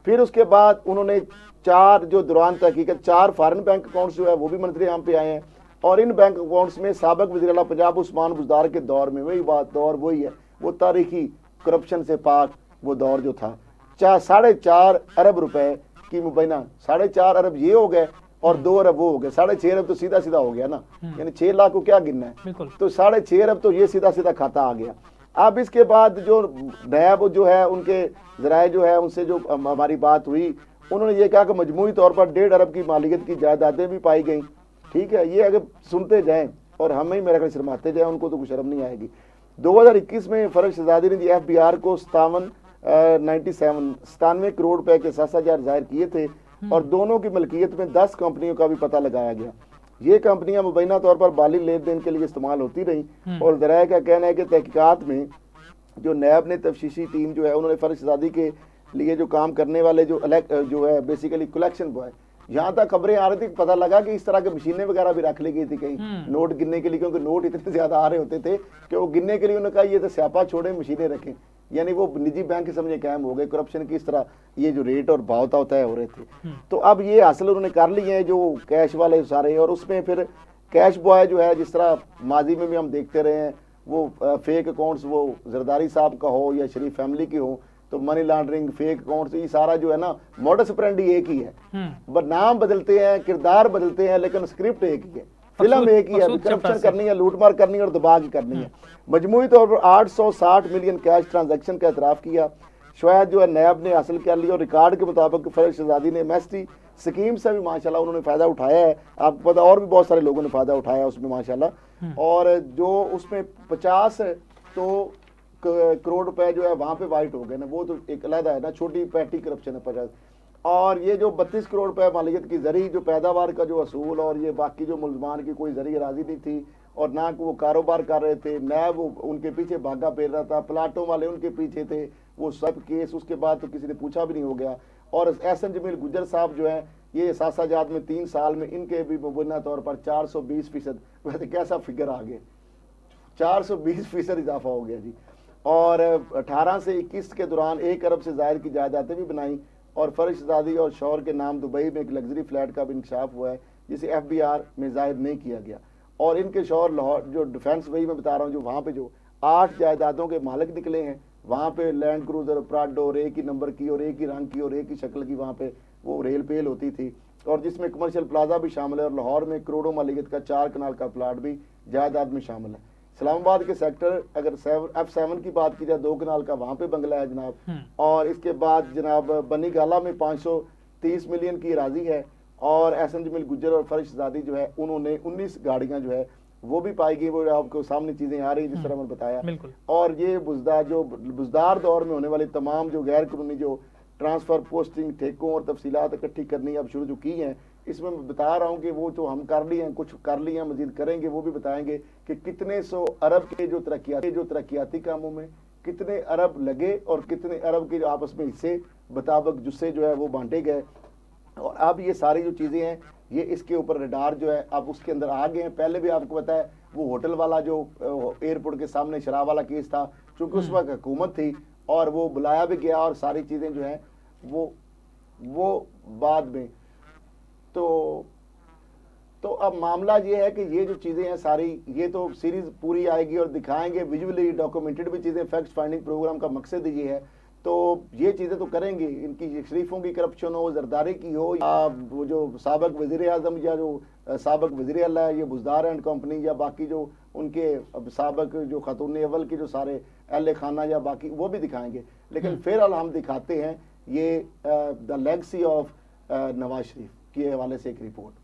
[SPEAKER 2] फिर उसके बाद उन्होंने 4 जो दौरान तहकीकत 4 फॉरेन बैंक अकाउंट्स जो है वो भी मंत्री यहाँ पे आए हैं। और इन बैंक अकाउंट्स में साबिक वज़ीर आला पंजाब उस्मान बुज़दार के दौर में वही बात, दौर वही है, वो तारीखी करप्शन से पाक वो दौर जो था, 4.5 अरब रुपए की मुबैना 4.5 अरब ये हो गए और 2 अरब वो हो गए, 6.5 अरब तो सीधा सीधा हो गया ना, यानी 6 लाख को क्या गिनना है,
[SPEAKER 1] बिल्कुल।
[SPEAKER 2] तो 6.5 अरब तो ये सीधा सीधा खाता आ गया। अब इसके बाद जो नैब जो है उनके जराए जो है उनसे जो हमारी बात हुई, उन्होंने ये कहा कि मजमूई तौर पर 1.5 अरब की मालियत की जायदादें भी पाई गई। ठीक है, ये अगर सुनते जाएं और हम ही मेरे ख्याल शर्माते जाएं, उनको तो कुछ शर्म नहीं आएगी। 2021 में फर्ज शहजादी ने FBR को 97 करोड़ रुपए के 7,000 जाहिर किए थे और दोनों की मलकियत में 10 कंपनियों का भी पता लगाया गया। ये कंपनियां मुबैना तौर पर बाली लेन देन के लिए इस्तेमाल होती रही और जराये का कहना है कि तहकीकात में जो नैब ने तफ्तीशी टीम जो है उन्होंने फर्ज शहजादी के लिए जो काम करने वाले जो है बेसिकली कलेक्शन बॉय, यहाँ तक खबरें आ रही थी, पता लगा कि इस तरह की मशीनें वगैरह भी रख ली गई थी कहीं नोट गिनने के लिए, क्योंकि नोट इतने ज्यादा आ रहे होते थे कि वो गिनने के लिए उन्होंने कहा ये तो स्यापा छोड़े मशीनें रखें, यानी वो निजी बैंक समझे कायम हो गए, करप्शन की इस तरह ये जो रेट और भाव तय हो रहे थे। तो अब ये हासिल उन्होंने कर लिए हैं जो कैश वाले सारे, और उसमें फिर कैश बॉय जो है जिस तरह माजी में भी हम देखते रहे हैं, वो फेक अकाउंट्स वो जरदारी साहब का हो या शरीफ फैमिली की हो, तो मनी लॉन्ड्रिंग, फेक अकाउंट्स, ये सारा जो है ना मॉडस ऑपरेंडी एक ही है, बस नाम बदलते हैं, किरदार बदलते हैं, लेकिन स्क्रिप्ट एक ही है, फिल्म एक ही है, करप्शन करनी है, लूटमार करनी है और दबा की करनी है। मजमूई तौर पर 860 मिलियन कैश ट्रांजैक्शन का एतराफ़ किया। शायद जो है नैब ने हासिल कर लिया और रिकॉर्ड के मुताबिक फर्ज शहजादी ने MST स्कीम से भी माशाल्लाह उन्होंने फ़ायदा उठाया है, आपको पता, और भी बहुत सारे लोगों ने फ़ायदा उठाया उसमें माशाल्लाह, और जो उसमें 50 तो करोड़ रुपए जो है वहाँ पे वाइट हो गए ना, वो तो एक अलग है ना, छोटी पैटी करप्शन है 50। और ये जो 32 करोड़ रुपए मालियत की जरिए जो पैदावार का जो असूल और ये बाकी जो मुलजमान की कोई जरिए राजी नहीं थी और ना वो कारोबार कर रहे थे, नैब उनके पीछे भागा फेर रहा था, प्लाटों वाले उनके पीछे थे, वो सब केस उसके बाद तो किसी ने पूछा भी नहीं हो गया। और एहसन जमील गुज्जर साहब जो है ये सासाजात में 3 साल में इनके भी मुबैना तौर पर 420%, वैसे कैसा फिगर आ गए, 420% इजाफा हो गया जी। और 18 से 21 के दौरान 1 अरब से ज़ायद की जायदादें भी बनाई और फर्ज शहजादी और शौहर के नाम दुबई में एक लग्जरी फ्लैट का भी इंकशाफ हुआ है जिसे FBR में जाहिर नहीं किया गया। और इनके शौहर लाहौर जो डिफेंस वही मैं बता रहा हूँ, जो वहाँ पे जो 8 जायदादों के मालिक निकले हैं, वहाँ पे लैंड क्रूजर, प्राडो और एक ही नंबर की और एक ही रंग की और एक ही शक्ल की वहाँ पे वो रेल पेल होती थी, और जिसमें कमर्शियल प्लाजा भी शामिल है और लाहौर में करोड़ों मालियत का 4 कनाल का प्लाट भी जायदाद में शामिल है। इस्लामाबाद के सेक्टर अगर F7 की बात की जाए 2 कनाल का वहाँ पे बंगला है जनाब, और इसके बाद जनाब बनी गाला में 530 मिलियन की राजी है, और एहसन जमील गुज्जर और फर्ज शहजादी जो है उन्होंने 19 गाड़ियाँ जो है वो भी पाई गई, वो आपको सामने चीज़ें आ रही जिस तरह मैंने बताया। और ये बुजदार दौर में होने वाली तमाम जो गैर कानूनी जो ट्रांसफ़र, पोस्टिंग, ठेकों और तफसीलात इकट्ठी करनी अब शुरू जो की हैं, इसमें मैं बता रहा हूँ कि वो तो हम कर लिए हैं, कुछ कर लिए हैं, मजीद करेंगे, वो भी बताएंगे कि कितने 100 अरब के जो तरक्याती कामों में कितने अरब लगे और कितने अरब के जो आपस में हिस्से मुताबिक जुस्से जो है वो बांटे गए। और अब ये सारी जो चीज़ें हैं ये इसके ऊपर रडार जो है अब उसके अंदर आ गए हैं। पहले भी आपको पता है वो होटल वाला जो एयरपोर्ट के सामने शराब वाला केस था, चूँकि उस वक्त हुकूमत थी और वो बुलाया भी गया और सारी चीज़ें जो हैं वो बाद में तो अब मामला ये है कि ये जो चीज़ें हैं सारी, ये तो सीरीज़ पूरी आएगी और दिखाएंगे विजुअली डॉक्यूमेंटेड भी चीज़ें, फैक्ट फाइंडिंग प्रोग्राम का मकसद ये है। तो ये चीज़ें तो करेंगे, इनकी शरीफों की करप्शन हो, जरदारी की हो, या वो जो साबिक वज़ीर आज़म या जो साबिक वज़ीर आला है, ये बुजदार एंड कंपनी, या बाकी जो उनके साबिक जो खातून अव्वल के जो सारे अहले खाना या बाकी वो भी दिखाएंगे। लेकिन फिर हम दिखाते हैं ये the legacy of Nawaz Sharif के हवाले से एक रिपोर्ट।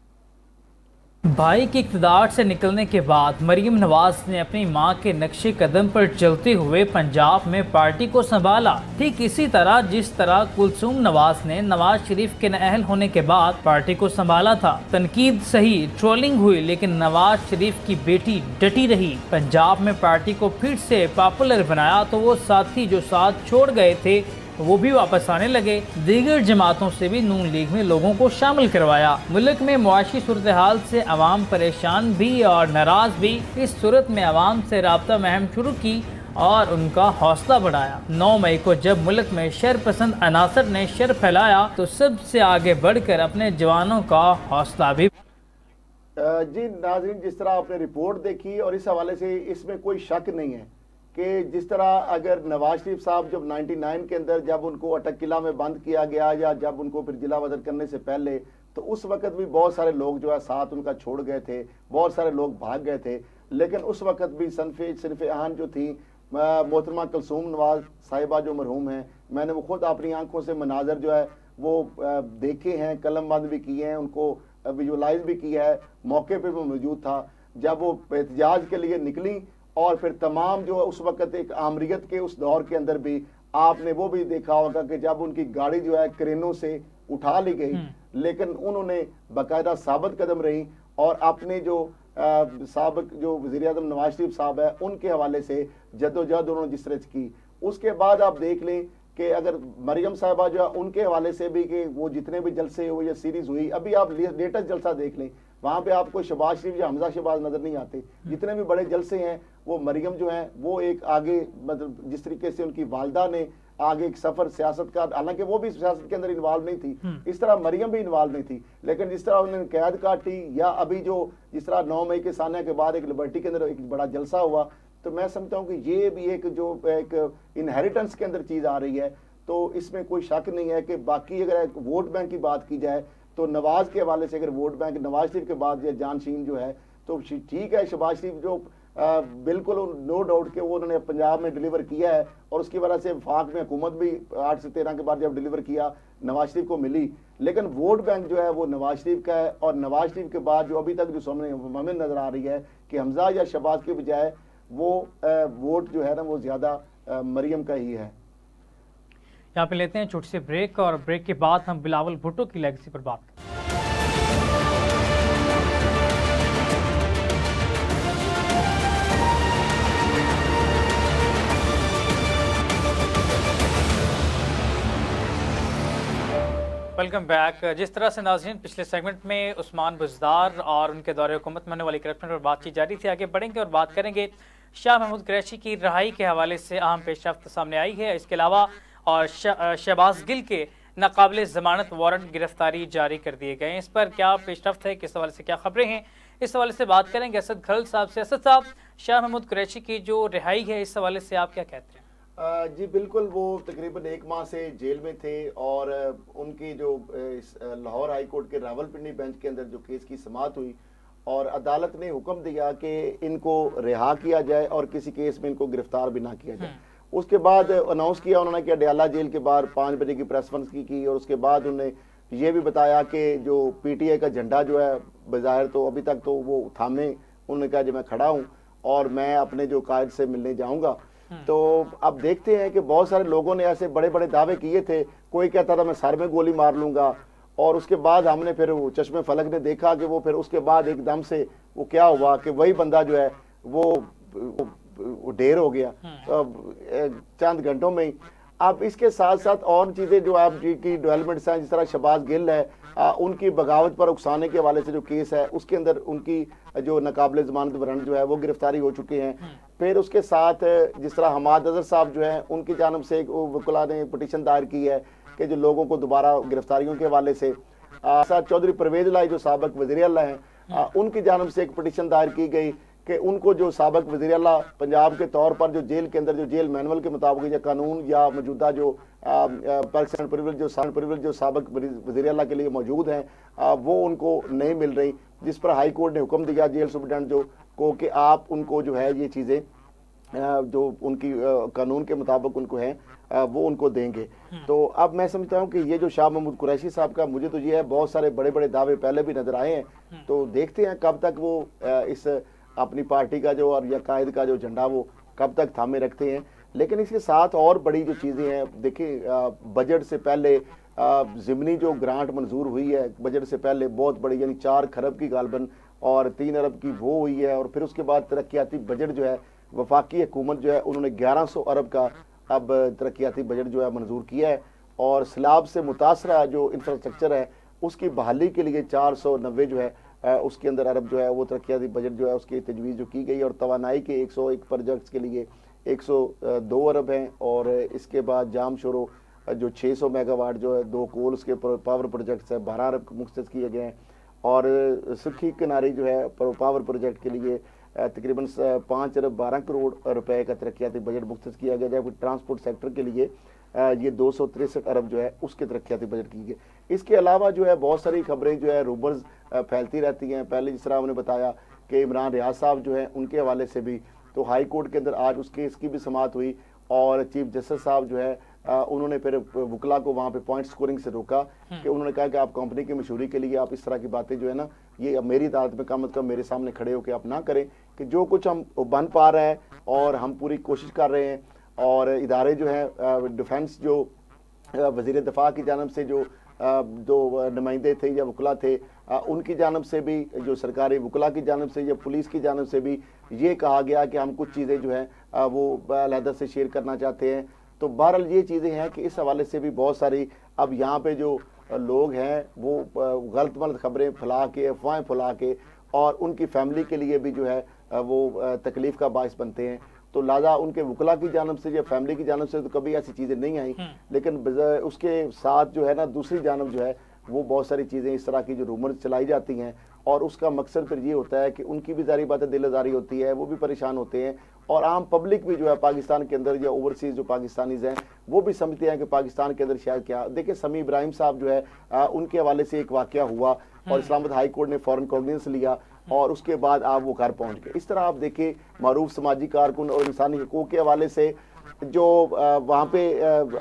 [SPEAKER 1] भाई के इक़्तिदार से निकलने के बाद मरीम नवाज ने अपनी मां के नक्शे कदम पर चलते हुए पंजाब में पार्टी को संभाला। ठीक इसी तरह जिस तरह कुलसूम नवाज ने नवाज शरीफ के नाअहल होने के बाद पार्टी को संभाला था। तनकीद सही, ट्रोलिंग हुई, लेकिन नवाज शरीफ की बेटी डटी रही। पंजाब में पार्टी को फिर से पॉपुलर बनाया तो वो साथी जो साथ छोड़ गए थे वो भी वापस आने लगे। दीगर जमातों से भी नून लीग में लोगों को शामिल करवाया। मुल्क में मुआशी सूरत हाल से अवाम परेशान भी और नाराज भी। इस सूरत में अवाम से राब्ता महम शुरू की और उनका हौसला बढ़ाया। 9 मई को जब मुल्क में शर पसंद अनासर ने शर फैलाया तो सबसे आगे बढ़कर अपने जवानों का हौसला भी।
[SPEAKER 2] जी नाज़रीन, जिस तरह आपने रिपोर्ट देखी और इस हवाले से इसमें कोई शक नहीं है कि जिस तरह अगर नवाज शरीफ साहब जब 99 के अंदर जब उनको अटक किला में बंद किया गया या जब उनको फिर जिला वज़र करने से पहले तो उस वक्त भी बहुत सारे लोग जो है साथ उनका छोड़ गए थे, बहुत सारे लोग भाग गए थे। लेकिन उस वक्त भी सिनफ आन जो थी, मोहतरमा कुलसूम नवाज साहिबा जो मरहूम हैं, मैंने वो खुद अपनी आंखों से मनाजर जो है वो देखे हैं, कलम बंद भी किए हैं, उनको विजुअलाइज भी किया है। मौके पे भी मौजूद था जब वो एहतजाज के लिए निकली, और फिर तमाम जो उस वक्त एक आमरीत के उस दौर के अंदर भी आपने वो भी देखा होगा कि जब उनकी गाड़ी जो है क्रेनों से उठा ली गई, लेकिन उन्होंने बाकायदा साबित कदम रही और अपने जो साबिक जो वज़ीर-ए-आज़म नवाज शरीफ साहब है उनके हवाले से जद्दोजहद उन्होंने जिस तरह की, उसके बाद आप देख लें कि अगर मरियम साहिबा जो है उनके हवाले से भी कि वो जितने भी जलसे हुए या सीरीज हुई, अभी आप लेटेस्ट जलसा देख लें, वहाँ पे आपको शहबाज शरीफ या हमजा शहबाज नजर नहीं आते। जितने भी बड़े जलसे हैं वो मरियम जो है वो एक आगे, मतलब जिस तरीके से उनकी वालदा ने आगे एक सफर सियासत का, हालांकि वो भी सियासत के अंदर इन्वॉल्व नहीं थी, इस तरह मरियम भी इन्वॉल्व नहीं थी, लेकिन जिस तरह उन्होंने कैद काटी, या अभी जो जिस तरह 9 मई के सानिया के बाद एक लिबर्टी के अंदर एक बड़ा जलसा हुआ, तो मैं समझता हूँ कि ये भी एक जो एक इनहेरिटेंस के अंदर चीज आ रही है। तो इसमें कोई शक नहीं है कि बाकी अगर वोट बैंक की बात की जाए तो नवाज के हवाले से अगर वोट बैंक नवाज शरीफ के बाद या जानशीन जो है तो ठीक है, शहबाज शरीफ जो बिल्कुल नो डाउट के वो उन्होंने पंजाब में डिलीवर किया है, और उसकी वजह से वफाक में हुकूमत भी 8 से 13 के बाद जब डिलीवर किया नवाज शरीफ को मिली, लेकिन वोट बैंक जो है वो नवाज शरीफ का है। और नवाज शरीफ के बाद जो अभी तक जो सामने हमें नजर आ रही है कि हमजा या शहबाज के बजाय वो वोट जो है ना वो ज्यादा मरियम का ही है।
[SPEAKER 1] यहाँ पे लेते हैं छोटी सी ब्रेक, और ब्रेक के बाद हम बिलावल भुट्टो की लेगेसी पर बात करें। Welcome back. जिस तरह से नाज़रीन पिछले सेगमेंट में उस्मान बुज़दार और उनके दौरे हुकूमत में होने वाली करप्शन पर बात की जा रही थी, आगे बढ़ेंगे और बात करेंगे शाह महमूद कुरैशी की रिहाई के हवाले से अहम पेशरफ्त सामने आई है। इसके अलावा और शहबाज गिल के नाकाबिल ज़मानत वारंट गिरफ्तारी जारी कर दिए गए हैं। इस पर क्या पेशरफ्त है, किस हवाले से क्या खबरें हैं, इस हवाले से बात करेंगे असद खरल साहब से। असद साहब, शाह महमूद कुरैशी की जो रिहाई है इस हवाले से आप क्या कहते हैं?
[SPEAKER 2] जी बिल्कुल, वो तकरीबन 1 माह से जेल में थे, और उनकी जो लाहौर हाई कोर्ट के रावलपिंडी बेंच के अंदर जो केस की समाअत हुई और अदालत ने हुक्म दिया कि इनको रिहा किया जाए और किसी केस में इनको गिरफ्तार भी ना किया जाए। उसके बाद अनाउंस किया उन्होंने कि अडयाला जेल के बाहर 5 बजे की प्रेस कॉन्फ्रेंस की, और उसके बाद उन्होंने ये भी बताया कि जो PTI का झंडा जो है बज़ाहिर तो अभी तक तो वो थामे, उन्होंने कहा जो मैं खड़ा हूँ और मैं अपने जो कायद से मिलने जाऊँगा। तो अब देखते हैं कि बहुत सारे लोगों ने ऐसे बड़े बड़े दावे किए थे, कोई कहता था मैं सर में गोली मार लूंगा, और उसके बाद हमने फिर वो चश्मे फलक ने देखा कि वो फिर उसके बाद एकदम से वो क्या हुआ कि वही बंदा जो है वो ढेर हो गया चंद घंटों में ही। अब इसके साथ साथ और चीज़ें जो आप की डेवलपमेंट्स हैं, जिस तरह शहबाज गिल है, उनकी बगावत पर उकसाने के हवाले से जो केस है उसके अंदर उनकी जो नाकाबिल ज़मानत वारंट जो है वो गिरफ्तारी हो चुके हैं। फिर उसके साथ जिस तरह हमाद अजहर साहब जो है उनकी जानब से एक वकीला ने पिटीशन दायर की है कि जो लोगों को दोबारा गिरफ्तारियों के हवाले से, साथ चौधरी परवेज लाई जो साबिक वज़ीर आला हैं, उनकी जानब से एक पिटीशन दायर की गई कि उनको जो साबिक वज़ीर आला पंजाब के तौर पर जो जेल के अंदर जो जेल मैनुअल के मुताबिक या कानून या मौजूदा जो पर्सन प्रिविलेज जो साबिक वज़ीर आला के लिए मौजूद हैं वो उनको नहीं मिल रही, जिस पर हाई कोर्ट ने हुक्म दिया जेल सुप्रिटेंडेंट जो को कि आप उनको जो है ये चीज़ें जो उनकी कानून के मुताबिक उनको है वो उनको देंगे। तो अब मैं समझता हूँ कि ये जो शाह महमूद कुरैशी साहब का, मुझे तो ये है बहुत सारे बड़े बड़े दावे पहले भी नजर आए हैं, तो देखते हैं कब तक वो इस अपनी पार्टी का जो और या कायद का जो झंडा वो कब तक थामे रखते हैं। लेकिन इसके साथ और बड़ी जो चीज़ें हैं, देखिए बजट से पहले ज़िमनी जो ग्रांट मंजूर हुई है बजट से पहले बहुत बड़ी, यानी 4 खरब की गालबन और 3 अरब की वो हुई है, और फिर उसके बाद तरक्याती बजट जो है वफाकी हुकूमत जो है उन्होंने 1100 अरब का अब तरक्याती बजट जो है मंजूर किया है, और सैलाब से मुतासरा जो इंफ्रास्ट्रक्चर है उसकी बहाली के लिए 490 जो है उसके अंदर अरब जो है वो तरक्याती बजट जो है उसकी तजवीज़ जो की गई, और तवानाई के 101 प्रोजेक्ट्स के लिए 102 अरब हैं, और इसके बाद जाम शोरो जो 600 मेगावाट जो है 2 कोल्स के पावर प्रोजेक्ट्स है 12 अरब मुख्तस किए गए हैं, और सुर्खी किनारे जो है पावर प्रोजेक्ट के लिए तकरीबन 5 अरब 12 करोड़ रुपए का तरक्याती बजट मुख्तस किया गया, जबकि ट्रांसपोर्ट सेक्टर के लिए ये 263 अरब जो है उसके तरक्याती बजट की गई। इसके अलावा जो है बहुत सारी खबरें जो है रूमर्स फैलती रहती हैं। पहले जिस तरह हमने बताया कि इमरान रियाज साहब जो है उनके हवाले से भी तो हाई कोर्ट के अंदर आज उस केस की भी समाअत हुई और चीफ जस्टिस साहब जो है उन्होंने फिर वकला को वहाँ पे पॉइंट स्कोरिंग से रोका कि उन्होंने कहा कि आप कंपनी की मशहूरी के लिए आप इस तरह की बातें जो है ना ये अब मेरी अदालत में कम अज कम मेरे सामने खड़े होकर आप ना करें कि जो कुछ हम बन पा रहे हैं और हम पूरी कोशिश कर रहे हैं और इदारे जो हैं डिफेंस जो वज़ीर दिफा की जानब से जो नुमाइंदे थे या वकला थे उनकी जानब से भी जो सरकारी वकला की जानब से या पुलिस की जानब से भी ये कहा गया कि हम कुछ चीज़ें जो है वो अलहदा से शेयर करना चाहते हैं। तो बहरहाल ये चीज़ें हैं कि इस हवाले से भी बहुत सारी अब यहाँ पे जो लोग हैं वो गलत मलत खबरें फैला के अफवाहें फैला के और उनकी फैमिली के लिए भी जो है वो तकलीफ़ का बायस बनते हैं। तो लिहाजा उनके वकला की जानब से या फैमिली की जानब से तो कभी ऐसी चीज़ें नहीं आई, लेकिन उसके साथ जो है ना दूसरी जानब जो है वो बहुत सारी चीज़ें इस तरह की जो रूमर्स चलाई जाती हैं और उसका मकसद फिर ये होता है कि उनकी भी जारी बात है दिल आज़ारी होती है, वो भी परेशान होते हैं और आम पब्लिक भी जो है पाकिस्तान के अंदर या ओवरसीज़ जो पाकिस्तानीज़ हैं वो भी समझते हैं कि पाकिस्तान के अंदर शायद क्या देखिए समी इब्राहिम साहब जो है उनके हवाले से एक वाक़या हुआ और इस्लामाबाद हाई कोर्ट ने फ़ौरन कॉग्निजेंस लिया और उसके बाद आप वो घर पहुंच गए। इस तरह आप देखिए मारूफ समाजी कारकुन और इंसानी हकूक़ के हवाले से जो वहाँ पे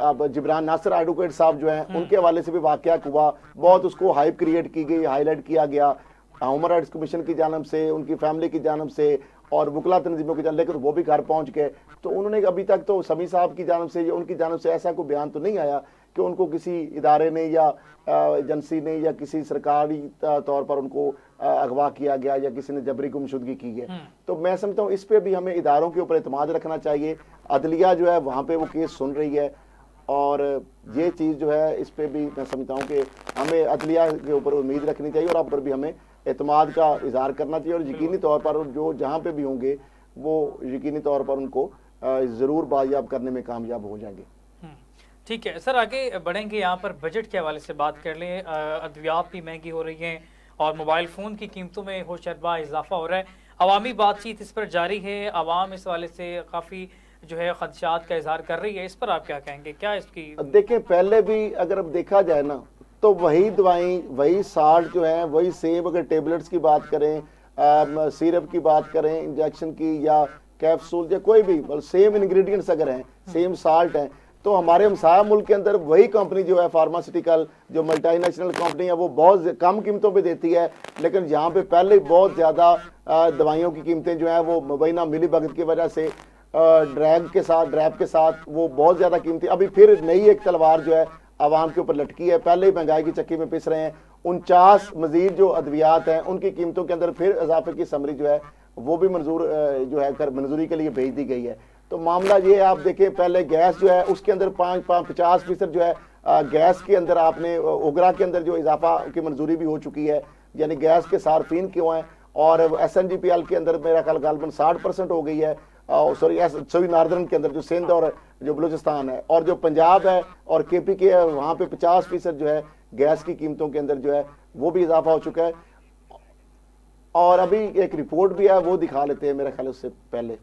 [SPEAKER 2] अब जिब्रान नासिर एडवोकेट साहब जो हैं उनके हवाले से भी वाक़या हुआ, बहुत उसको हाइप क्रिएट की गई, हाईलाइट किया गया ह्यूमन राइट्स कमीशन की जानब से, उनकी फैमिली की जानब से और वकला तंजीमों की जानब, लेकिन वो भी घर पहुँच गए। तो उन्होंने अभी तक तो समी साहब की जानब से या उनकी जानब से ऐसा कोई बयान तो नहीं आया कि उनको किसी इदारे ने या एजेंसी ने या किसी सरकारी तौर पर उनको अगवा किया गया या किसी ने जबरी गुमशुदगी की है। तो मैं समझता हूँ इस पे भी हमें इदारों के ऊपर एतमाद रखना चाहिए। अदलिया जो है वहाँ पे वो केस सुन रही है और ये चीज़ जो है इस पे भी मैं समझता हूँ कि हमें अदलिया के ऊपर उम्मीद रखनी चाहिए और आप पर भी हमें एतमाद का इजहार करना चाहिए और यकीनी तौर पर जो जहाँ पे भी होंगे वो यकीनी तौर पर उनको ज़रूर बाजियाब करने में कामयाब हो जाएंगे।
[SPEAKER 1] ठीक है सर, आगे बढ़ेंगे। यहाँ पर बजट के हवाले से बात कर लें। अद्वियात भी महंगी हो रही हैं और मोबाइल फ़ोन की कीमतों में होशरबा इजाफा हो रहा है। अवामी बातचीत इस पर जारी है, आवाम इस हवाले से काफ़ी जो है खदशात का इजहार कर रही है, इस पर आप क्या कहेंगे? क्या इसकी
[SPEAKER 2] देखें पहले भी अगर अब देखा जाए ना तो वही दवाई वही साल्ट जो है वही सेम, अगर टेबलेट्स की बात करें, सिरप की बात करें, इंजेक्शन की या कैप्सूल या कोई भी सेम इंग्रेडिएंट्स अगर हैं, सेम साल्ट हैं, तो हमारे हमसाया मुल्क के अंदर वही कंपनी जो है फार्मास्यूटिकल जो मल्टीनेशनल कंपनी है वो बहुत कम कीमतों पे देती है, लेकिन यहाँ पे पहले बहुत ज़्यादा दवाइयों की कीमतें जो हैं वो मुबैना मिली भगत की वजह से ड्रैब के साथ वो बहुत ज़्यादा कीमती अभी फिर नई एक तलवार जो है आवाम के ऊपर लटकी है। पहले ही महंगाई की चक्की में पिस रहे हैं। 49 मजीद जो अद्वियात हैं उनकी कीमतों के अंदर फिर इजाफे की समरी जो है वो भी मंजूर जो है कर मंजूरी के लिए भेज दी गई है। तो मामला ये आप देखें पहले गैस जो है उसके अंदर 50% जो है गैस के अंदर आपने ओगरा के अंदर जो इजाफा की मंजूरी भी हो चुकी है, यानी गैस के सार्फिन क्यों हैं, और SNGPL के अंदर मेरा ख्याल गालबन 60% हो गई है, सॉरी नार्दर्न के अंदर जो सिंध और जो बलूचिस्तान है और जो पंजाब है और KP के है वहाँ पे 50% जो है गैस की कीमतों के अंदर जो है वो भी इजाफा हो चुका है। और अभी एक रिपोर्ट भी है वो दिखा लेते हैं मेरे ख्याल उससे पहले।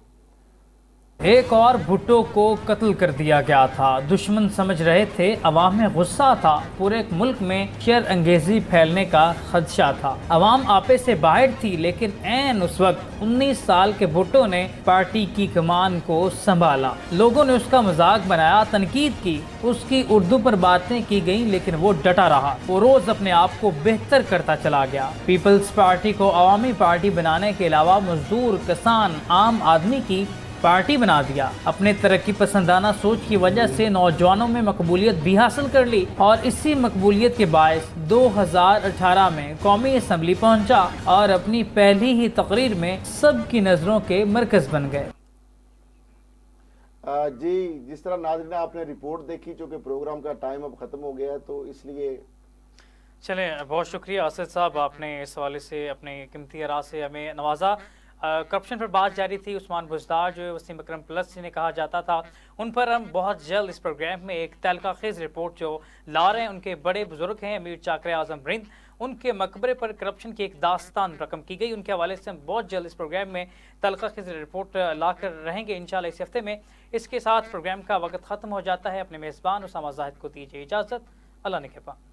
[SPEAKER 1] एक और भुट्टो को कत्ल कर दिया गया था। दुश्मन समझ रहे थे, अवाम में गुस्सा था, पूरे मुल्क में शर अंगेजी फैलने का खदशा था। अवाम आपे से बाहर थी, लेकिन ऐन उस वक्त 19 साल के भुट्टो ने पार्टी की कमान को संभाला। लोगों ने उसका मजाक बनाया, तनकीद की, उसकी उर्दू पर बातें की गई, लेकिन वो डटा रहा। वो रोज अपने आप को बेहतर करता चला गया। पीपल्स पार्टी को अवामी पार्टी बनाने के अलावा मजदूर, किसान, आम आदमी की पार्टी बना दिया। अपने तरक्की पसंदाना सोच की वजह से नौजवानों में मकबूलियत भी हासिल कर ली और इसी मकबूलियत के बायस 2018 में कौमी असम्बली पहुंचा और अपनी पहली ही तकरीर में सबकी नजरों के मरकज बन गए।
[SPEAKER 2] जी, जिस तरह नाज़रीन आपने रिपोर्ट देखी, चूँकि प्रोग्राम का टाइम अब ख़त्म हो गया है तो इसलिए
[SPEAKER 1] चलें, बहुत शुक्रिया आसिफ साहब, आपने इस हवाले से अपने कीमती आरा से हमें नवाजा। करप्शन पर बात जारी थी। उस्मान बुज़दार जो वसीम अकरम प्लस जिन्हें कहा जाता था, उन पर हम बहुत जल्द इस प्रोग्राम में एक तहलका खेज़ रिपोर्ट जो ला रहे हैं। उनके बड़े बुजुर्ग हैं अमीर चाकर आज़म रिंद, उनके मकबरे पर करप्शन की एक दास्तान रकम की गई। उनके हवाले से हम बहुत जल्द इस प्रोग्राम में तहलका खेज़ रिपोर्ट ला कर रहेंगे इंशाल्लाह इस हफ्ते में। इसके साथ प्रोग्राम का वक्त ख़त्म हो जाता है। अपने मेज़बान उसामा ज़ाहिद को दीजिए इजाज़त। अल्लाह ने के पास।